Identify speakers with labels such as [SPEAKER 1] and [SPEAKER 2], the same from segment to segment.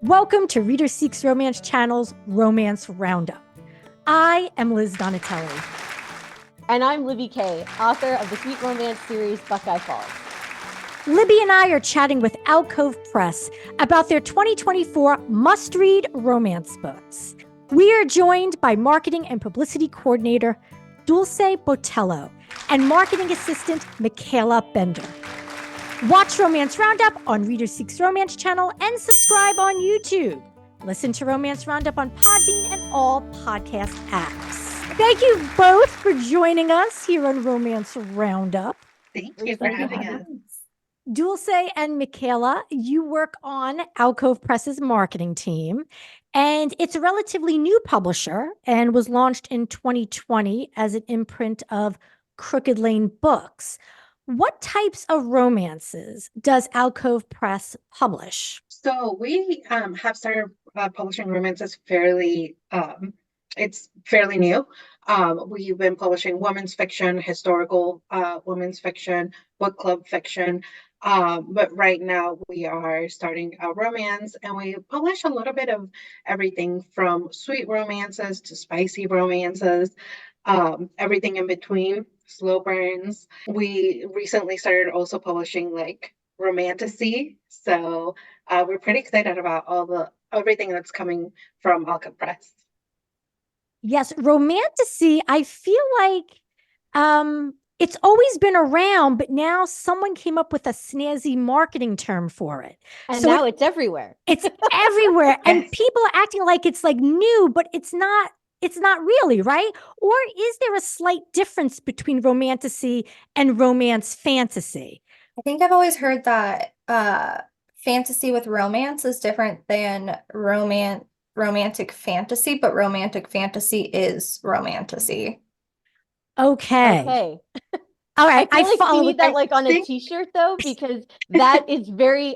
[SPEAKER 1] Welcome to Reader Seeks Romance Channel's Romance Roundup. I am Liz Donatelli.
[SPEAKER 2] And I'm Libby Kay, author of the sweet romance series Buckeye Falls.
[SPEAKER 1] Libby and I are chatting with Alcove Press about their 2024 must-read romance books. We are joined by marketing and publicity coordinator Dulce Botello and marketing assistant Michaela Bender. Watch Romance Roundup on Reader Seeks Romance Channel and subscribe on YouTube. Listen to Romance Roundup on Podbean and all podcast apps. Thank you both for joining us here on Romance Roundup.
[SPEAKER 3] Thank you for having us.
[SPEAKER 1] Dulce and Michaela, you work on Alcove Press's marketing team, and it's a relatively new publisher and was launched in 2020 as an imprint of Crooked Lane Books. What types of romances does Alcove Press publish?
[SPEAKER 3] So we have started publishing romances it's fairly new. We've been publishing women's fiction, historical women's fiction, book club fiction. But right now we are starting a romance, and we publish a little bit of everything from sweet romances to spicy romances, everything in between, slow burns. We recently started also publishing like romantasy. So we're pretty excited about everything that's coming from Alcove Press.
[SPEAKER 1] Yes, romantasy, I feel like it's always been around, but now someone came up with a snazzy marketing term for it.
[SPEAKER 2] And so now it's everywhere.
[SPEAKER 1] It's everywhere. And people are acting like it's like new, but it's not really, right? Or is there a slight difference between romantasy and romance fantasy?
[SPEAKER 4] I think I've always heard that fantasy with romance is different than romantic fantasy, but romantic fantasy is romantasy.
[SPEAKER 1] Okay. All right.
[SPEAKER 2] I feel like we need that like on a t-shirt though, because that is very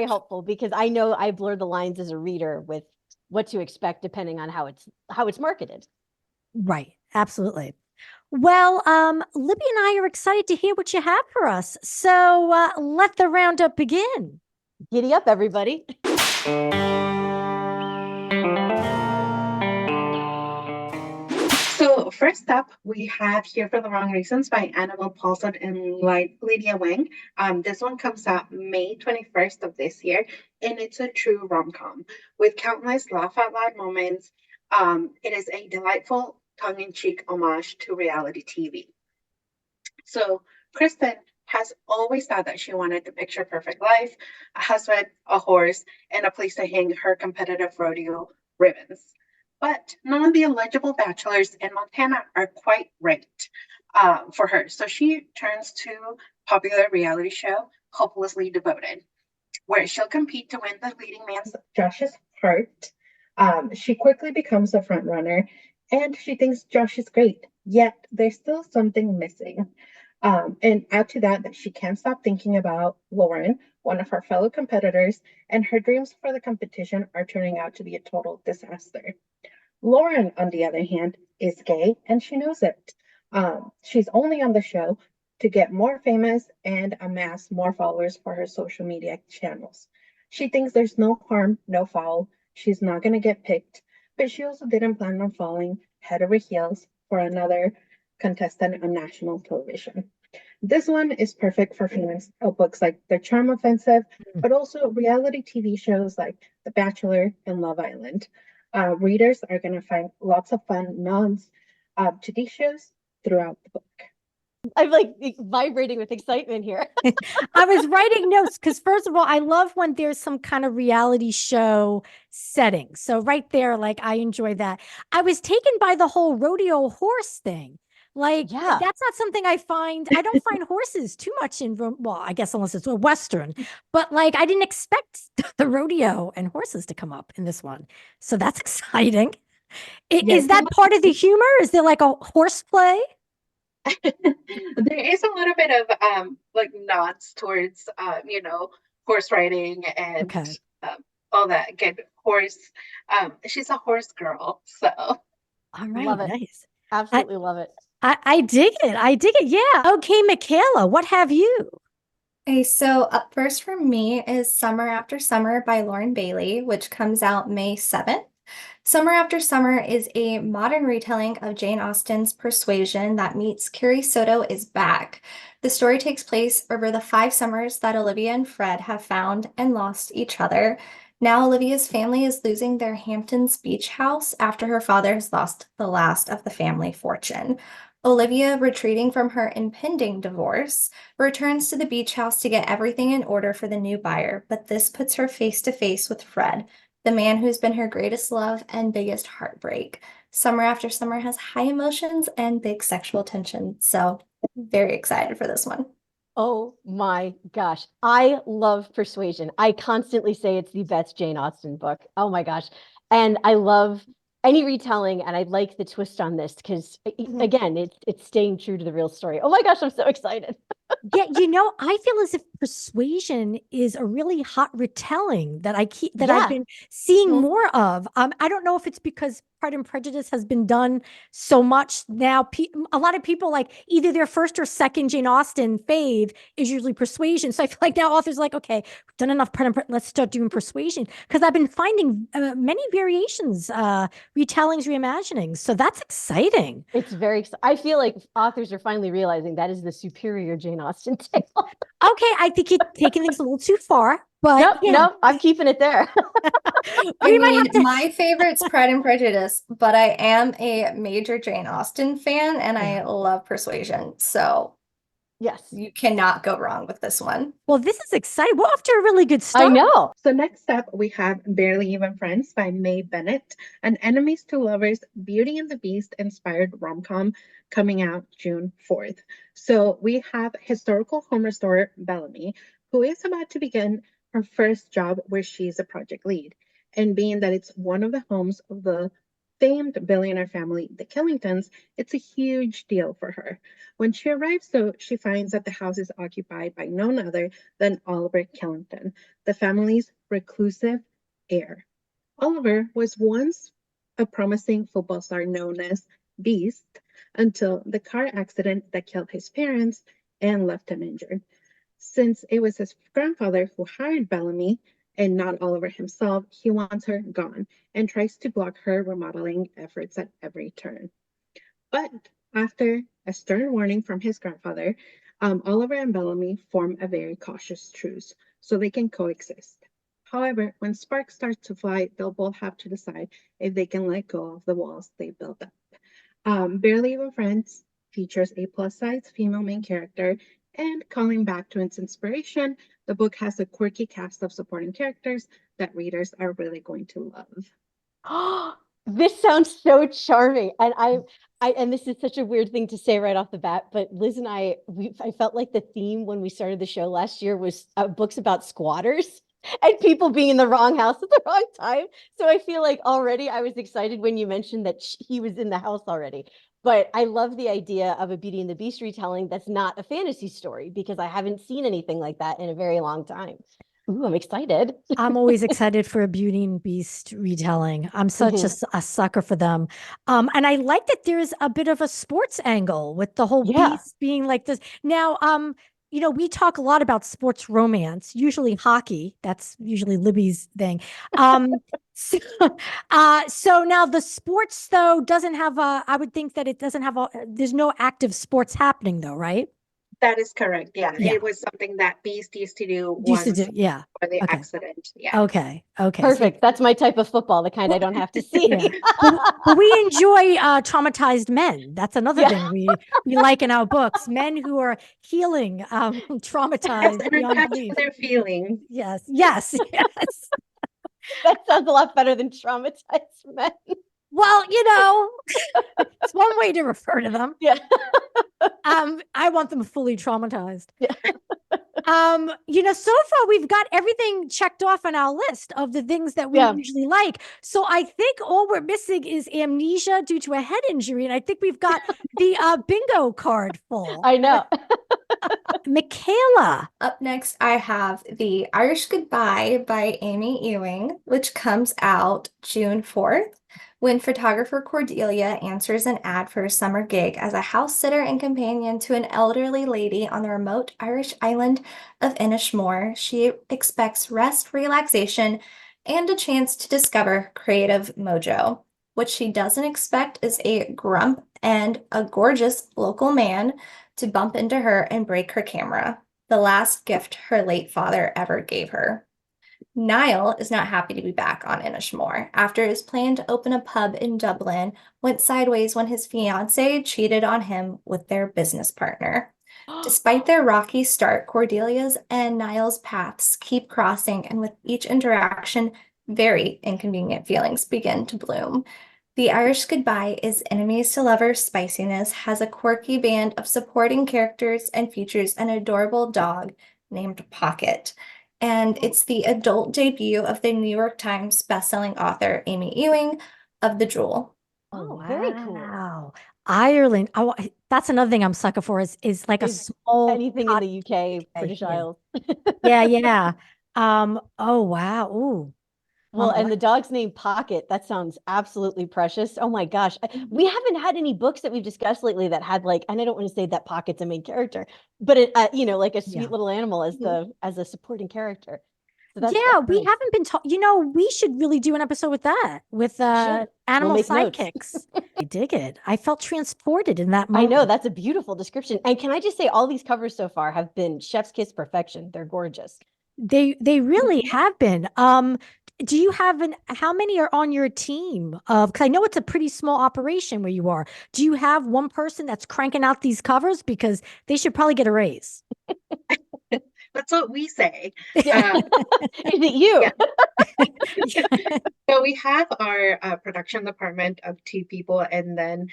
[SPEAKER 2] helpful, because I know I blur the lines as a reader with what to expect depending on how it's marketed.
[SPEAKER 1] Right. Absolutely. Well, Libby and I are excited to hear what you have for us. So let the roundup begin.
[SPEAKER 2] Giddy up, everybody.
[SPEAKER 3] So first up, we have Here for the Wrong Reasons by Annabelle Paulson and Lydia Wang. This one comes out May 21st of this year, and it's a true rom-com with countless laugh-out-loud moments. It is a delightful tongue-in-cheek homage to reality TV. So Kristen has always thought that she wanted the picture-perfect life, a husband, a horse, and a place to hang her competitive rodeo ribbons. But none of the eligible bachelors in Montana are quite right for her. So she turns to popular reality show, Hopelessly Devoted, where she'll compete to win the leading man's, Josh's, heart. She quickly becomes a front runner, and she thinks Josh is great, yet there's still something missing. And add to that she can't stop thinking about Lauren, one of her fellow competitors, and her dreams for the competition are turning out to be a total disaster. Lauren, on the other hand, is gay, and she knows it. She's only on the show to get more famous and amass more followers for her social media channels. She thinks there's no harm, no foul. She's not going to get picked, but she also didn't plan on falling head over heels for another contestant on national television. This one is perfect for fans of books like The Charm Offensive, but also reality TV shows like The Bachelor and Love Island. Readers are going to find lots of fun nods to these shows throughout the book.
[SPEAKER 2] I'm like vibrating with excitement here.
[SPEAKER 1] I was writing notes because, first of all, I love when there's some kind of reality show setting. So right there, like, I enjoy that. I was taken by the whole rodeo horse thing. Like, that's not something I don't find horses too much in, well, I guess unless it's a Western, but like, I didn't expect the rodeo and horses to come up in this one. So that's exciting. Is that part of the humor? Is there like a horse play?
[SPEAKER 3] There is a little bit of like nods towards horse riding and all that good horse. She's a horse girl, so
[SPEAKER 1] all right,
[SPEAKER 2] love it.
[SPEAKER 1] Nice.
[SPEAKER 2] Absolutely love it.
[SPEAKER 1] I dig it. Yeah. Okay, Michaela, what have you?
[SPEAKER 4] Okay, so up first for me is Summer After Summer by Lauren Bailey, which comes out May 7th. Summer After Summer is a modern retelling of Jane Austen's Persuasion that meets Carrie Soto is Back. The story takes place over the 5 summers that Olivia and Fred have found and lost each other. Now Olivia's family is losing their Hamptons beach house after her father has lost the last of the family fortune. Olivia, retreating from her impending divorce, returns to the beach house to get everything in order for the new buyer, but this puts her face to face with Fred, the man who's been her greatest love and biggest heartbreak. Summer After Summer has high emotions and big sexual tension, so very excited for this one.
[SPEAKER 2] Oh my gosh. I love Persuasion. I constantly say it's the best Jane Austen book. Oh my gosh. And I love any retelling, and I like the twist on this because again, it's staying true to the real story. Oh my gosh, I'm so excited.
[SPEAKER 1] Yeah, I feel as if Persuasion is a really hot retelling that I've
[SPEAKER 2] Yeah.
[SPEAKER 1] been seeing
[SPEAKER 2] Mhm.
[SPEAKER 1] more of. I don't know if it's because Pride and Prejudice has been done so much now. A lot of people like either their first or second Jane Austen fave is usually Persuasion. So I feel like now authors are like, okay, we've done enough Pride and Prejudice, let's start doing Persuasion, because I've been finding many variations, retellings, reimaginings. So that's exciting.
[SPEAKER 2] It's I feel like authors are finally realizing that is the superior Jane Austen tale.
[SPEAKER 1] Okay, I think you're taking things a little too far, but
[SPEAKER 2] Nope,
[SPEAKER 1] yeah.
[SPEAKER 2] nope, I'm keeping it there.
[SPEAKER 4] I
[SPEAKER 1] We might
[SPEAKER 4] mean,
[SPEAKER 1] have to.
[SPEAKER 4] my favorite's Pride and Prejudice, but I am a major Jane Austen fan and I love Persuasion. So
[SPEAKER 2] Yes.
[SPEAKER 4] you cannot go wrong with this one.
[SPEAKER 1] Well, this is exciting. We're off to a really good
[SPEAKER 2] I
[SPEAKER 1] start.
[SPEAKER 2] know.
[SPEAKER 3] So next up, we have Barely Even Friends by May Bennett, an enemies to lovers, Beauty and the Beast inspired rom-com coming out June 4th. So we have historical home restorer Bellamy, who is about to begin her first job where she's a project lead. And being that it's one of the homes of the famed billionaire family, the Killingtons, it's a huge deal for her. When she arrives, though, she finds that the house is occupied by none other than Oliver Killington, the family's reclusive heir. Oliver was once a promising football star known as Beast until the car accident that killed his parents and left him injured. Since it was his grandfather who hired Bellamy and not Oliver himself, he wants her gone and tries to block her remodeling efforts at every turn. But after a stern warning from his grandfather, Oliver and Bellamy form a very cautious truce so they can coexist. However, when sparks start to fly, they'll both have to decide if they can let go of the walls they built up. Barely Even Friends features a plus-size female main character, and calling back to its inspiration, the book has a quirky cast of supporting characters that readers are really going to love.
[SPEAKER 2] This sounds so charming. And and this is such a weird thing to say right off the bat, but Liz and I felt like the theme when we started the show last year was books about squatters and people being in the wrong house at the wrong time. So I feel like already I was excited when you mentioned that he was in the house already. But I love the idea of a Beauty and the Beast retelling that's not a fantasy story, because I haven't seen anything like that in a very long time. Ooh, I'm excited.
[SPEAKER 1] I'm always excited for a Beauty and Beast retelling. I'm such a sucker for them. And I like that there's a bit of a sports angle with the whole
[SPEAKER 2] Yeah.
[SPEAKER 1] Beast being like this. Now, we talk a lot about sports romance, usually hockey. That's usually Libby's thing. So, so now the sports though doesn't have I would think that it doesn't have there's no active sports happening though, right?
[SPEAKER 3] That is correct. Yeah,
[SPEAKER 1] Yeah.
[SPEAKER 3] it was something that Beast used to do
[SPEAKER 1] Used to
[SPEAKER 3] once
[SPEAKER 1] do, yeah.
[SPEAKER 3] for the
[SPEAKER 1] Okay.
[SPEAKER 3] accident. Yeah.
[SPEAKER 1] Okay. Okay.
[SPEAKER 2] Perfect. That's my type of football, the kind I don't have to see.
[SPEAKER 1] Yeah. But we enjoy traumatized men. That's another
[SPEAKER 2] Yeah.
[SPEAKER 1] thing we like in our books. Men who are healing traumatized
[SPEAKER 3] And
[SPEAKER 1] beyond
[SPEAKER 3] attached
[SPEAKER 1] belief.
[SPEAKER 3] to their feelings.
[SPEAKER 1] Yes. Yes. Yes.
[SPEAKER 2] That sounds a lot better than traumatized men.
[SPEAKER 1] Well, it's one way to refer to them.
[SPEAKER 2] Yeah.
[SPEAKER 1] I want them fully traumatized.
[SPEAKER 2] Yeah.
[SPEAKER 1] So far we've got everything checked off on our list of the things that we usually like. So I think all we're missing is amnesia due to a head injury, and I think we've got the bingo card full.
[SPEAKER 2] I know.
[SPEAKER 1] Michaela.
[SPEAKER 4] Up next, I have The Irish Goodbye by Amy Ewing, which comes out June 4th. When photographer Cordelia answers an ad for a summer gig as a house sitter and companion to an elderly lady on the remote Irish island of Inishmore, she expects rest, relaxation, and a chance to discover creative mojo. What she doesn't expect is a grump and a gorgeous local man to bump into her and break her camera, the last gift her late father ever gave her. Niall is not happy to be back on Inishmore after his plan to open a pub in Dublin went sideways when his fiancée cheated on him with their business partner. Despite their rocky start, Cordelia's and Niall's paths keep crossing, and with each interaction, very inconvenient feelings begin to bloom. The Irish Goodbye is enemies to lovers spiciness, has a quirky band of supporting characters, and features an adorable dog named Pocket. And it's the adult debut of the New York Times bestselling author Amy Ewing of The Jewel.
[SPEAKER 2] Oh, very cool.
[SPEAKER 1] Wow. Ireland. Oh, that's another thing I'm sucker for is like a
[SPEAKER 2] Is
[SPEAKER 1] small
[SPEAKER 2] Anything in the UK, British
[SPEAKER 1] yeah.
[SPEAKER 2] Isles.
[SPEAKER 1] Yeah, yeah. Oh wow. Ooh.
[SPEAKER 2] Well, and the dog's name Pocket, that sounds absolutely precious. Oh my gosh. We haven't had any books that we've discussed lately that had like, and I don't want to say that Pocket's a main character, but it, like a sweet
[SPEAKER 1] Yeah.
[SPEAKER 2] little animal as as a supporting character. So
[SPEAKER 1] Yeah, we
[SPEAKER 2] nice.
[SPEAKER 1] haven't been talking. We should really do an episode with that, with animal
[SPEAKER 2] make notes.
[SPEAKER 1] sidekicks. I dig it. I felt transported in that
[SPEAKER 2] I
[SPEAKER 1] moment.
[SPEAKER 2] know, that's a beautiful description. And can I just say, all these covers so far have been chef's kiss perfection. They're gorgeous.
[SPEAKER 1] They really have been. Do you have how many are on your team? Because I know it's a pretty small operation where you are. Do you have one person that's cranking out these covers? Because they should probably get a raise.
[SPEAKER 3] That's what we say.
[SPEAKER 2] Yeah. Is it you?
[SPEAKER 3] Yeah. So we have our production department of 2 people, and then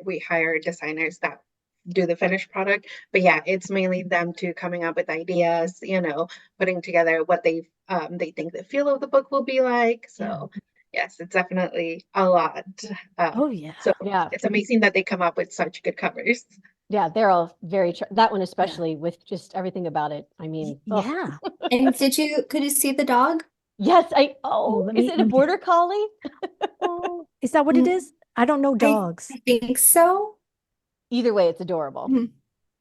[SPEAKER 3] we hire designers that do the finished product. But yeah, it's mainly them two coming up with ideas, putting together what they think the feel of the book will be like. So yes, it's definitely a lot.
[SPEAKER 1] Oh yeah.
[SPEAKER 3] So
[SPEAKER 2] Yeah.
[SPEAKER 3] it's amazing that they come up with such good covers.
[SPEAKER 2] Yeah, they're all very, that one especially with just everything about it. I mean,
[SPEAKER 1] Yeah.
[SPEAKER 4] And could you see the dog?
[SPEAKER 2] Yes,
[SPEAKER 1] let
[SPEAKER 2] is
[SPEAKER 1] me-
[SPEAKER 2] it a
[SPEAKER 1] let me-
[SPEAKER 2] border collie?
[SPEAKER 1] Oh, is that what it is? I don't know dogs.
[SPEAKER 4] I think so.
[SPEAKER 2] Either way, it's adorable.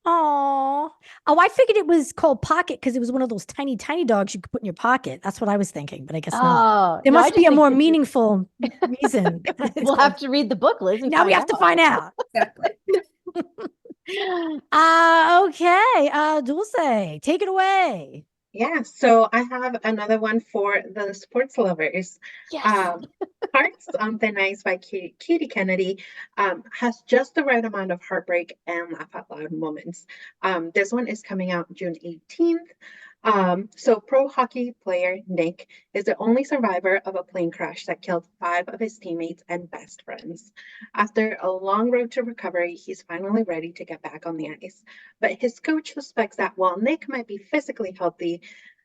[SPEAKER 1] Oh, I figured it was called Pocket because it was one of those tiny, tiny dogs you could put in your pocket. That's what I was thinking, but I guess not. There must be a more meaningful reason.
[SPEAKER 2] We'll have to read the book, Liz.
[SPEAKER 1] Now we have to find out.
[SPEAKER 4] Exactly.
[SPEAKER 1] Okay. Dulce, take it away.
[SPEAKER 3] Yeah, so I have another one for the sports lovers.
[SPEAKER 2] Yes.
[SPEAKER 3] Hearts on Thin Ice by Katie Kennedy has just the right amount of heartbreak and laugh out loud moments. This one is coming out June 18th. So pro hockey player Nick is the only survivor of a plane crash that killed 5 of his teammates and best friends. After a long road to recovery, he's finally ready to get back on the ice. But his coach suspects that while Nick might be physically healthy,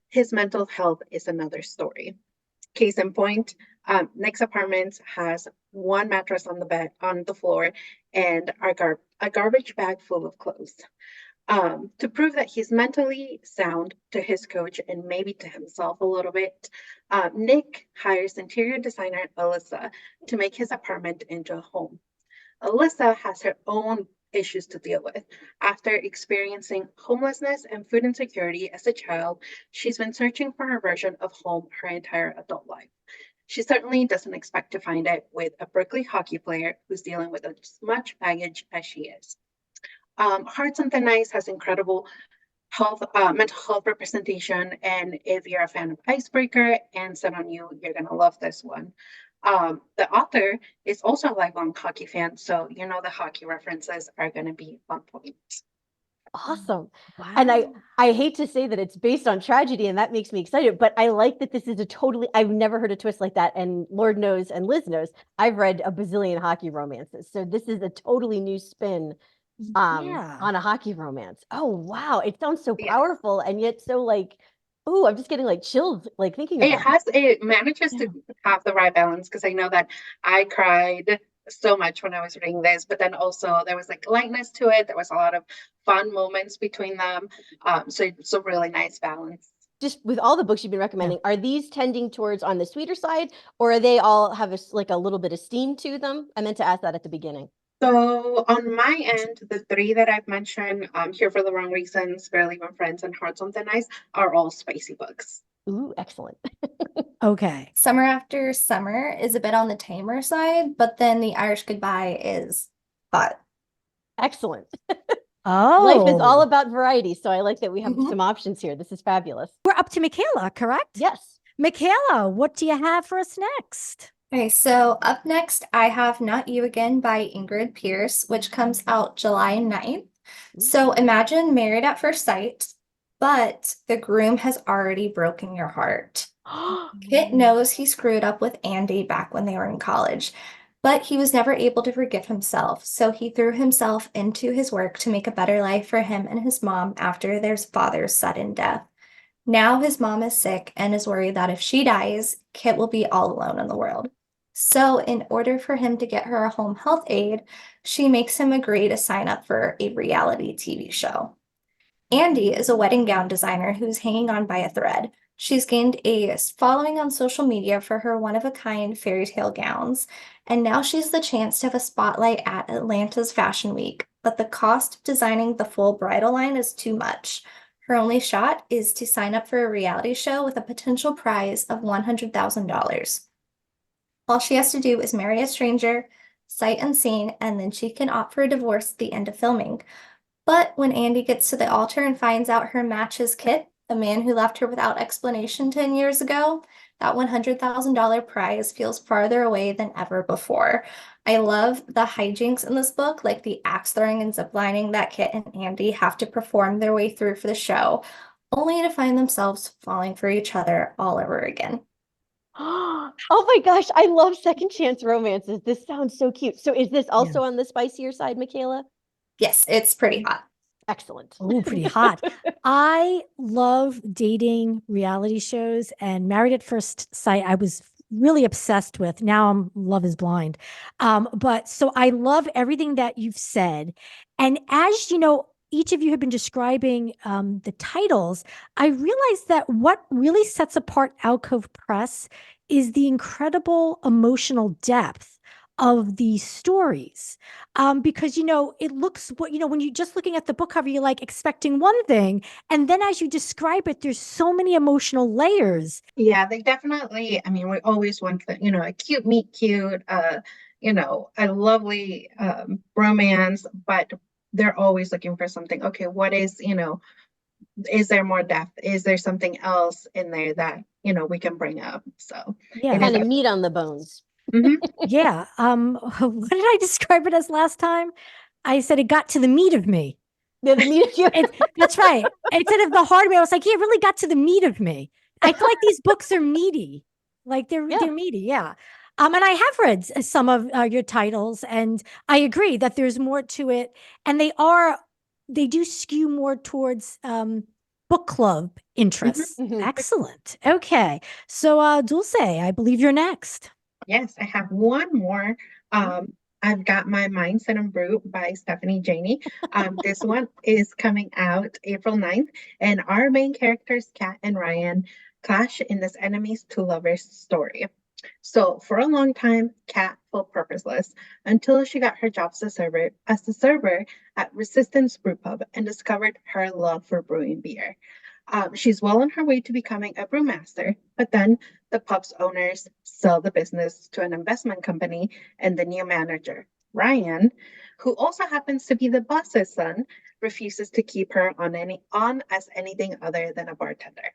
[SPEAKER 3] his mental health is another story. Case in point, Nick's apartment has one mattress on the floor and a garbage bag full of clothes. To prove that he's mentally sound to his coach and maybe to himself a little bit, Nick hires interior designer Alyssa to make his apartment into a home. Alyssa has her own issues to deal with. After experiencing homelessness and food insecurity as a child, she's been searching for her version of home her entire adult life. She certainly doesn't expect to find it with a Berkeley hockey player who's dealing with as much baggage as she is. Hearts on Thin Ice has incredible mental health representation, and if you're a fan of Icebreaker and Set on You, you're gonna love this one. The author is also a lifelong hockey fan, so the hockey references are gonna be on point.
[SPEAKER 2] Awesome.
[SPEAKER 1] Wow.
[SPEAKER 2] And I hate to say that it's based on tragedy, and that makes me excited, but I like that this is I've never heard a twist like that. And Lord knows, and Liz knows, I've read a bazillion hockey romances. So this is a totally new spin on a hockey romance. Oh, wow. It sounds so powerful and yet so like, oh, I'm just getting like chills, like thinking about
[SPEAKER 3] it manages to have the right balance, because I know that I cried so much when I was reading this, but then also there was like lightness to it. There was a lot of fun moments between them. So it's a really nice balance.
[SPEAKER 2] just with all the books you've been recommending, are these tending towards on the sweeter side, or are they all have like a little bit of steam to them? I meant to ask that at the beginning.
[SPEAKER 3] So on my end, the three that I've mentioned, Here for the Wrong Reasons, Barely Even Friends, and Hearts on Thin Ice, are all spicy books.
[SPEAKER 2] Ooh, excellent.
[SPEAKER 1] Okay.
[SPEAKER 4] Summer After Summer is a bit on the tamer side, but then The Irish Goodbye is hot.
[SPEAKER 2] Excellent.
[SPEAKER 1] Oh.
[SPEAKER 2] Life is all about variety. So I like that we have
[SPEAKER 4] Mhm.
[SPEAKER 2] some options here. This is fabulous.
[SPEAKER 1] We're up to Michaela, correct?
[SPEAKER 2] Yes.
[SPEAKER 1] Michaela, what do you have for us next?
[SPEAKER 4] Okay, so up next, I have Not You Again by Ingrid Pierce, which comes out July 9th. So imagine Married at First Sight, but the groom has already broken your heart. Kit knows he screwed up with Andy back when they were in college, but he was never able to forgive himself, so he threw himself into his work to make a better life for him and his mom after their father's sudden death. Now his mom is sick and is worried that if she dies, Kit will be all alone in the world. So, in order for him to get her a home health aide, she makes him agree to sign up for a reality TV show. Andy is a wedding gown designer who's hanging on by a thread. She's gained a following on social media for her one-of-a-kind fairy tale gowns, and now she's the chance to have a spotlight at Atlanta's Fashion Week. But the cost of designing the full bridal line is too much. Her only shot is to sign up for a reality show with a potential prize of $100,000. All she has to do is marry a stranger, sight unseen, and then she can opt for a divorce at the end of filming. But when Andy gets to the altar and finds out her match is Kit, the man who left her without explanation 10 years ago, that $100,000 prize feels farther away than ever before. I love the hijinks in this book, like the axe throwing and ziplining that Kit and Andy have to perform their way through for the show, only to find themselves falling for each other all over again.
[SPEAKER 2] Oh my gosh, I love second chance romances. This sounds so cute. So is this also on the spicier side, Michaela?
[SPEAKER 4] Yes, it's pretty hot.
[SPEAKER 2] Excellent.
[SPEAKER 1] Oh, pretty hot. I love dating reality shows, and Married at First Sight, I was really obsessed with. Now I'm Love is Blind. But so I love everything that you've said. And as you know, each of you have been describing the titles, I realized that what really sets apart Alcove Press is the incredible emotional depth of these stories. Because it looks when you're just looking at the book cover, you're like expecting one thing, and then as you describe it, there's so many emotional layers.
[SPEAKER 3] Yeah, they definitely, I mean, we always want a cute meet cute, a lovely romance, but they're always looking for something. Okay, what is there more depth? Is there something else in there that, we can bring up? So
[SPEAKER 1] Yeah.
[SPEAKER 2] Kind of meat on the bones.
[SPEAKER 1] Yeah. What did I describe it as last time? I said it got to the meat of me.
[SPEAKER 2] Yeah, the meat of you.
[SPEAKER 1] That's right. Instead of the hard of me, I was like, yeah, it really got to the meat of me. I feel like these books are meaty. Like they're meaty, yeah. And I have read some of your titles, and I agree that there's more to it. And they do skew more towards book club interests. Excellent. Okay. So Dulce, I believe you're next.
[SPEAKER 3] Yes, I have one more. I've got My Mind Set and Brew by Stephanie Janey. This one is coming out April 9th, and our main characters, Kat and Ryan, clash in this enemies to lovers story. So for a long time, Kat felt purposeless until she got her job as the server at Resistance Brew Pub and discovered her love for brewing beer. She's well on her way to becoming a brewmaster, but then the pub's owners sell the business to an investment company, and the new manager, Ryan, who also happens to be the boss's son, refuses to keep her on as anything other than a bartender.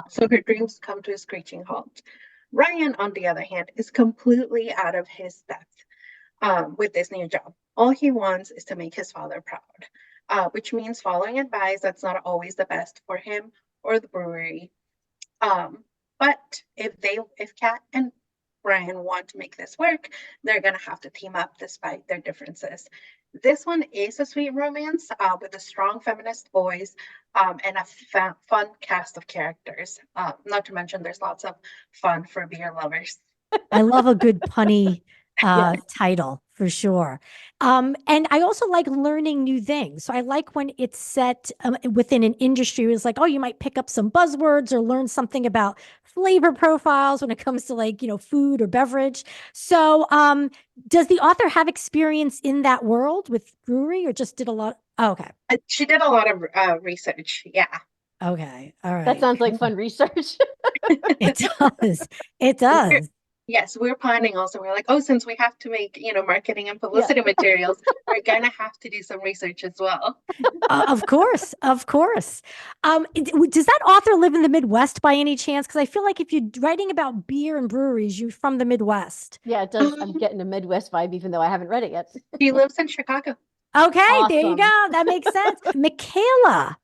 [SPEAKER 3] So her dreams come to a screeching halt. Ryan, on the other hand, is completely out of his depth with this new job. All he wants is to make his father proud, which means following advice that's not always the best for him or the brewery. But if Kat and Brian want to make this work, they're gonna have to team up despite their differences. This one is a sweet romance with a strong feminist voice and a fun cast of characters. Not to mention, there's lots of fun for beer lovers.
[SPEAKER 1] I love a good punny title for sure. And I also like learning new things. So I like when it's set within an industry. It's like, oh, you might pick up some buzzwords or learn something about flavor profiles when it comes to like, food or beverage. So does the author have experience in that world with brewery or just did a lot? Oh, okay.
[SPEAKER 3] She did a lot of research. Yeah.
[SPEAKER 1] Okay. All right.
[SPEAKER 2] That sounds like fun research.
[SPEAKER 1] It does. It does.
[SPEAKER 3] Yes, we're planning also. We're like, oh, since we have to make, marketing and publicity materials, we're gonna have to do some research as well.
[SPEAKER 1] Of course, of course. Does that author live in the Midwest by any chance? Because I feel like if you're writing about beer and breweries, you're from the Midwest.
[SPEAKER 2] Yeah, it does. I'm getting a Midwest vibe, even though I haven't read it yet.
[SPEAKER 3] She lives in Chicago.
[SPEAKER 1] Okay, there you
[SPEAKER 2] Awesome.
[SPEAKER 1] go. That makes sense. Michaela.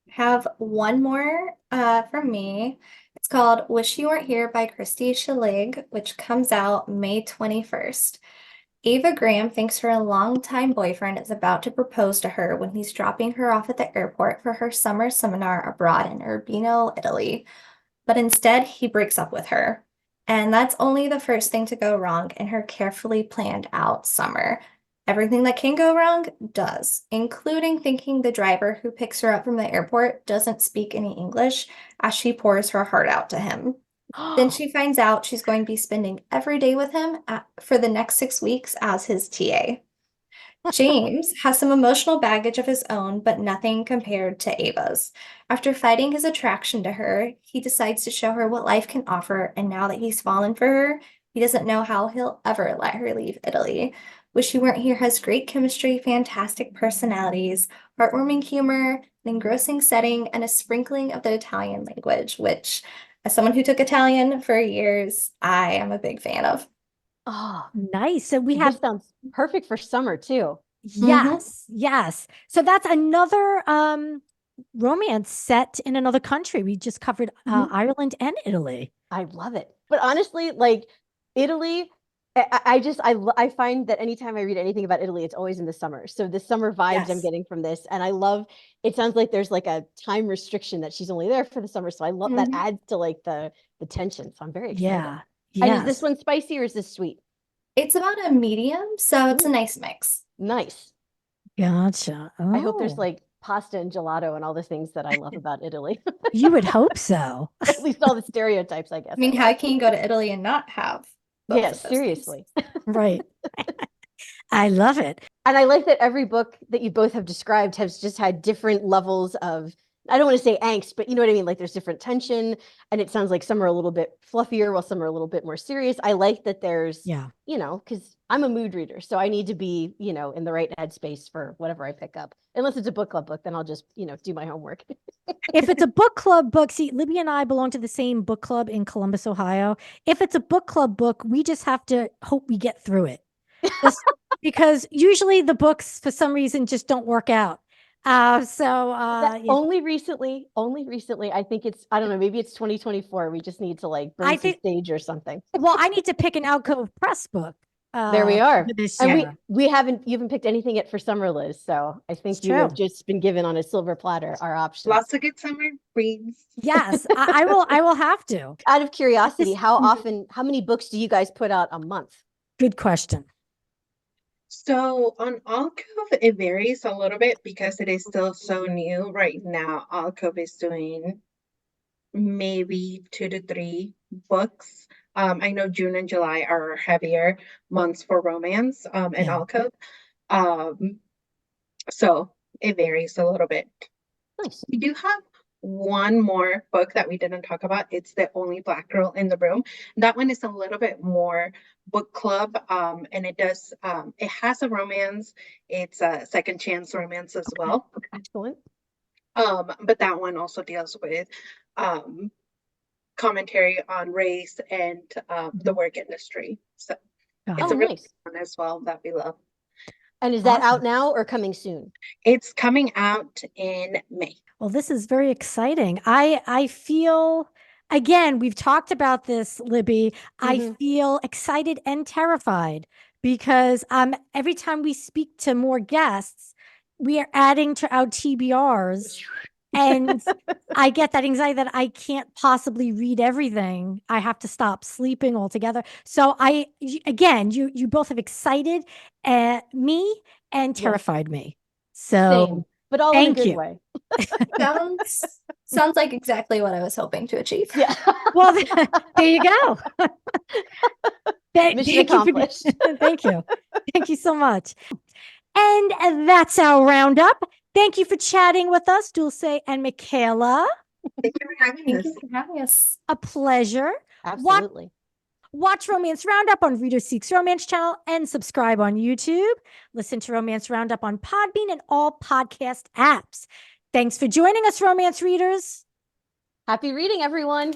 [SPEAKER 4] Have one more from me. It's called Wish You Weren't Here by Christy Shalig, which comes out May 21st. Ava Graham thinks her longtime boyfriend is about to propose to her when he's dropping her off at the airport for her summer seminar abroad in Urbino, Italy. But instead, he breaks up with her. And that's only the first thing to go wrong in her carefully planned out summer. Everything that can go wrong does, including thinking the driver who picks her up from the airport doesn't speak any English as she pours her heart out to him. Then she finds out she's going to be spending every day with him for the next 6 weeks as his TA. James has some emotional baggage of his own, but nothing compared to Ava's. After fighting his attraction to her, he decides to show her what life can offer, and now that he's fallen for her, he doesn't know how he'll ever let her leave Italy. Wish You Weren't Here has great chemistry, fantastic personalities, heartwarming humor, an engrossing setting, and a sprinkling of the Italian language, which, as someone who took Italian for years, I am a big fan of.
[SPEAKER 2] Oh,
[SPEAKER 1] Nice. So we
[SPEAKER 2] this
[SPEAKER 1] have,
[SPEAKER 2] sounds perfect for summer too.
[SPEAKER 1] yes, yes. So that's another romance set in another country. We just covered Ireland and Italy.
[SPEAKER 2] I love it. But honestly, like Italy, I find that anytime I read anything about Italy, it's always in the summer. So the summer vibes I'm
[SPEAKER 1] Yes.
[SPEAKER 2] getting from this, and I love. It sounds like there's like a time restriction that she's only there for the summer. So I love that adds to like the tension. So I'm very excited.
[SPEAKER 1] Yeah.
[SPEAKER 2] And is this
[SPEAKER 1] Yes.
[SPEAKER 2] one spicy or is this sweet?
[SPEAKER 4] It's about a medium, so it's a nice mix.
[SPEAKER 2] Nice.
[SPEAKER 1] Gotcha.
[SPEAKER 2] I hope there's
[SPEAKER 1] Oh,
[SPEAKER 2] like pasta and gelato and all the things that I love about Italy.
[SPEAKER 1] you would hope so.
[SPEAKER 2] At least all the stereotypes, I guess.
[SPEAKER 4] I mean, how can you go to Italy and not have both
[SPEAKER 2] Yeah,
[SPEAKER 4] of those things?
[SPEAKER 2] seriously.
[SPEAKER 1] Right. I love it.
[SPEAKER 2] And I like that every book that you both have described has just had different levels of, I don't want to say angst, but you know what I mean? Like there's different tension, and it sounds like some are a little bit fluffier while some are a little bit more serious. I like that there's,
[SPEAKER 1] Yeah.
[SPEAKER 2] because I'm a mood reader, so I need to be, in the right headspace for whatever I pick up. Unless it's a book club book, then I'll just, do my homework.
[SPEAKER 1] If it's a book club book, see, Libby and I belong to the same book club in Columbus, Ohio. If it's a book club book, we just have to hope we get through it. Just because usually the books, for some reason, just don't work out.
[SPEAKER 2] Only recently, I think I don't know, maybe it's 2024. We just need to like burn some stage or something.
[SPEAKER 1] Well, I need to pick an Alcove Press book.
[SPEAKER 2] There we are.
[SPEAKER 1] This
[SPEAKER 2] And
[SPEAKER 1] year.
[SPEAKER 2] you haven't picked anything yet for summer, Liz. So I think you have just been given on a silver platter our options.
[SPEAKER 3] Lots of good summer reads.
[SPEAKER 1] Yes, I will have to.
[SPEAKER 2] Out of curiosity, how many books do you guys put out a month?
[SPEAKER 1] Good question.
[SPEAKER 3] So on Alcove, it varies a little bit because it is still so new right now. Alcove is doing maybe 2 to 3 books. I know June and July are heavier months for romance in
[SPEAKER 1] Yeah.
[SPEAKER 3] Alcove. So it varies a little bit.
[SPEAKER 2] Nice.
[SPEAKER 3] We do have one more book that we didn't talk about. It's The Only Black Girl in the Room. That one is a little bit more book club, and it has a romance. It's a second chance romance as well.
[SPEAKER 2] Excellent.
[SPEAKER 3] But that one also deals with commentary on race and the work industry. So it's a really
[SPEAKER 2] nice
[SPEAKER 3] good one as well that we love.
[SPEAKER 2] And is that out now or coming soon?
[SPEAKER 3] It's coming out in May.
[SPEAKER 1] Well, this is very exciting. I feel, again, we've talked about this, Libby. I feel excited and terrified because every time we speak to more guests, we are adding to our TBRs And I get that anxiety that I can't possibly read everything. I have to stop sleeping altogether. So again, you both have excited me and
[SPEAKER 2] Yes.
[SPEAKER 1] terrified me. So
[SPEAKER 2] Same, but all in a
[SPEAKER 1] thank
[SPEAKER 2] good
[SPEAKER 1] you.
[SPEAKER 2] way.
[SPEAKER 4] Sounds like exactly what I was hoping to achieve.
[SPEAKER 2] Yeah.
[SPEAKER 1] Well, there you go.
[SPEAKER 2] Mission
[SPEAKER 1] Thank you
[SPEAKER 2] accomplished.
[SPEAKER 1] thank you. Thank you so much. And that's our roundup. Thank you for chatting with us, Dulce and Michaela.
[SPEAKER 3] Thank you for having
[SPEAKER 4] Thank
[SPEAKER 3] us.
[SPEAKER 4] you for having us.
[SPEAKER 1] A pleasure.
[SPEAKER 2] Absolutely.
[SPEAKER 1] Watch Romance Roundup on Reader Seeks Romance channel and subscribe on YouTube. Listen to Romance Roundup on Podbean and all podcast apps. Thanks for joining us, romance readers.
[SPEAKER 2] Happy reading, everyone.